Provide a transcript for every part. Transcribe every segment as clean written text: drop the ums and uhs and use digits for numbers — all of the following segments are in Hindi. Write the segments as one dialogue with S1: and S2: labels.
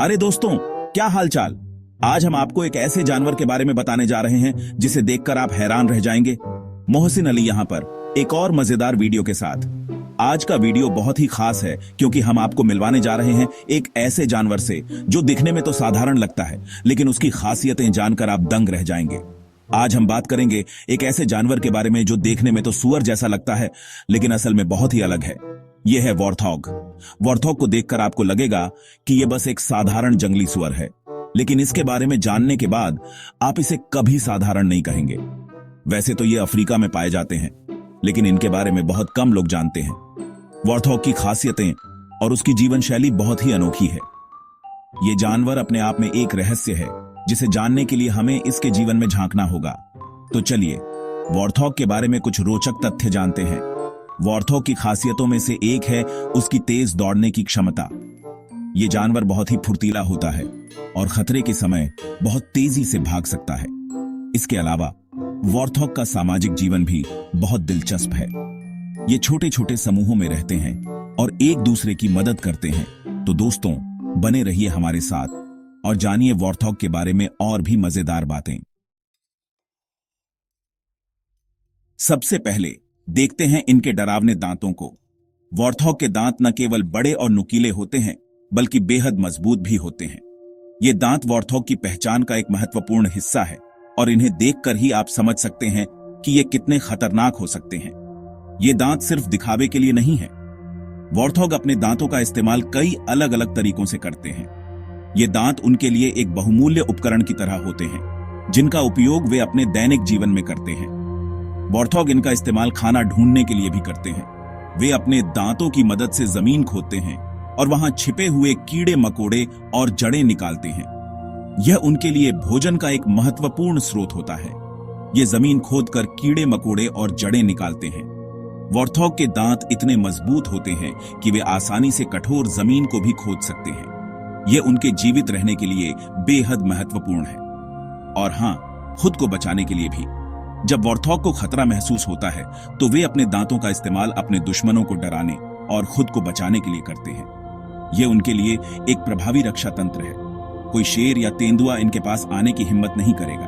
S1: अरे दोस्तों, क्या हालचाल। आज हम आपको एक ऐसे जानवर के बारे में बताने जा रहे हैं जिसे देखकर आप हैरान रह जाएंगे। मोहसिन अली यहाँ पर एक और मजेदार वीडियो के साथ। आज का वीडियो बहुत ही खास है क्योंकि हम आपको मिलवाने जा रहे हैं एक ऐसे जानवर से जो दिखने में तो साधारण लगता है, लेकिन उसकी खासियतें जानकर आप दंग रह जाएंगे। आज हम बात करेंगे एक ऐसे जानवर के बारे में जो देखने में तो सूअर जैसा लगता है, लेकिन असल में बहुत ही अलग है। यह है वॉर्थॉग। वॉर्थॉग को देखकर आपको लगेगा कि यह बस एक साधारण जंगली सूअर है, लेकिन इसके बारे में जानने के बाद आप इसे कभी साधारण नहीं कहेंगे। वैसे तो ये अफ्रीका में पाए जाते हैं, लेकिन इनके बारे में बहुत कम लोग जानते हैं। वॉर्थॉग की खासियतें और उसकी जीवन शैली बहुत ही अनोखी है। ये जानवर अपने आप में एक रहस्य है जिसे जानने के लिए हमें इसके जीवन में झांकना होगा। तो चलिए वॉर्थॉग के बारे में कुछ रोचक तथ्य जानते हैं। वॉर्थॉग की खासियतों में से एक है उसकी तेज दौड़ने की क्षमता। यह जानवर बहुत ही फुर्तीला होता है और खतरे के समय बहुत तेजी से भाग सकता है। इसके अलावा वॉर्थॉग का सामाजिक जीवन भी बहुत दिलचस्प है। ये छोटे छोटे समूहों में रहते हैं और एक दूसरे की मदद करते हैं। तो दोस्तों, बने रहिए हमारे साथ और जानिए वॉर्थॉग के बारे में और भी मजेदार बातें। सबसे पहले देखते हैं इनके डरावने दांतों को। वॉर्थॉग के दांत न केवल बड़े और नुकीले होते हैं, बल्कि बेहद मजबूत भी होते हैं। ये दांत वॉर्थॉग की पहचान का एक महत्वपूर्ण हिस्सा है और इन्हें देखकर ही आप समझ सकते हैं कि ये कितने खतरनाक हो सकते हैं। ये दांत सिर्फ दिखावे के लिए नहीं है। वॉर्थॉग अपने दांतों का इस्तेमाल कई अलग अलग तरीकों से करते हैं। ये दांत उनके लिए एक बहुमूल्य उपकरण की तरह होते हैं, जिनका उपयोग वे अपने दैनिक जीवन में करते हैं। वॉर्थॉग इनका इस्तेमाल खाना ढूंढने के लिए भी करते हैं। वे अपने दांतों की मदद से जमीन खोदते हैं और वहां छिपे हुए कीड़े मकोड़े और जड़ें निकालते हैं। यह उनके लिए भोजन का एक महत्वपूर्ण स्रोत होता है। ये जमीन खोदकर कीड़े मकोड़े और जड़ें निकालते हैं। वॉर्थॉग के दांत इतने मजबूत होते हैं कि वे आसानी से कठोर जमीन को भी खोद सकते हैं। यह उनके जीवित रहने के लिए बेहद महत्वपूर्ण है। और हां, खुद को बचाने के लिए भी। जब वॉर्थॉग को खतरा महसूस होता है तो वे अपने दांतों का इस्तेमाल अपने दुश्मनों को डराने और खुद को बचाने के लिए करते हैं। यह उनके लिए एक प्रभावी रक्षा तंत्र है। कोई शेर या तेंदुआ इनके पास आने की हिम्मत नहीं करेगा।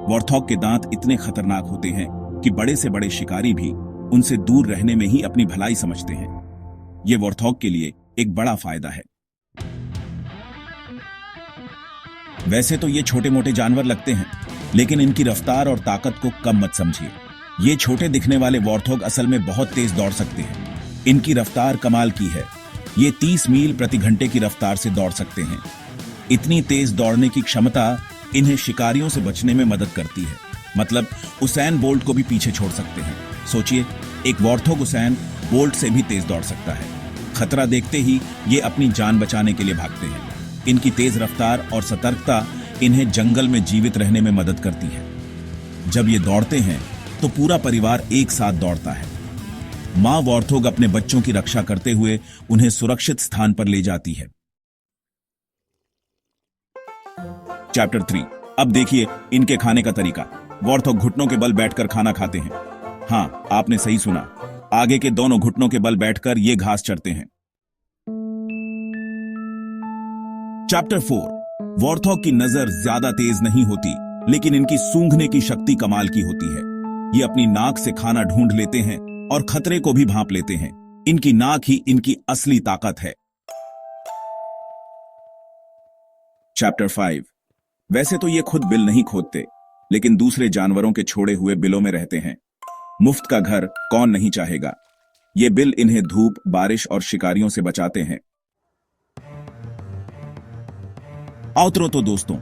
S1: वॉर्थॉग के दांत इतने खतरनाक होते हैं कि बड़े से बड़े शिकारी भी उनसे दूर रहने में ही अपनी भलाई समझते हैं। यह वॉर्थॉग के लिए एक बड़ा फायदा है। वैसे तो ये छोटे मोटे जानवर लगते हैं, लेकिन इनकी रफ्तार और ताकत को कम मत समझिए। ये छोटे दिखने वाले वॉर्थॉग असल में बहुत तेज दौड़ सकते हैं। इनकी रफ्तार कमाल की है। ये 30 मील प्रति घंटे की रफ्तार से दौड़ सकते हैं। इतनी तेज दौड़ने की क्षमता इन्हें शिकारियों से बचने में मदद करती है। मतलब उसैन बोल्ट को भी पीछे छोड़ सकते हैं। सोचिए, एक वॉर्थॉग उसैन बोल्ट से भी तेज दौड़ सकता है। खतरा देखते ही ये अपनी जान बचाने के लिए भागते हैं। इनकी तेज रफ्तार और सतर्कता इन्हें जंगल में जीवित रहने में मदद करती है। जब ये दौड़ते हैं तो पूरा परिवार एक साथ दौड़ता है। मां वॉर्थॉग अपने बच्चों की रक्षा करते हुए उन्हें सुरक्षित स्थान पर ले जाती है। चैप्टर 3। अब देखिए इनके खाने का तरीका। वॉर्थॉग घुटनों के बल बैठकर खाना खाते हैं। हां, आपने सही सुना। आगे के दोनों घुटनों के बल बैठकर ये घास चरते हैं। चैप्टर 4। वॉर्थॉग की नजर ज्यादा तेज नहीं होती, लेकिन इनकी सूंघने की शक्ति कमाल की होती है। ये अपनी नाक से खाना ढूंढ लेते हैं और खतरे को भी भांप लेते हैं। इनकी नाक ही इनकी असली ताकत है। चैप्टर 5। वैसे तो ये खुद बिल नहीं खोदते, लेकिन दूसरे जानवरों के छोड़े हुए बिलों में रहते हैं। मुफ्त का घर कौन नहीं चाहेगा। ये बिल इन्हें धूप, बारिश और शिकारियों से बचाते हैं। आउटरो तो दोस्तों,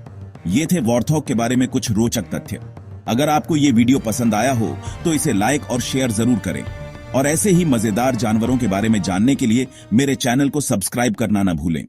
S1: ये थे वॉर्थॉग के बारे में कुछ रोचक तथ्य। अगर आपको ये वीडियो पसंद आया हो तो इसे लाइक और शेयर जरूर करें और ऐसे ही मजेदार जानवरों के बारे में जानने के लिए मेरे चैनल को सब्सक्राइब करना ना भूलें।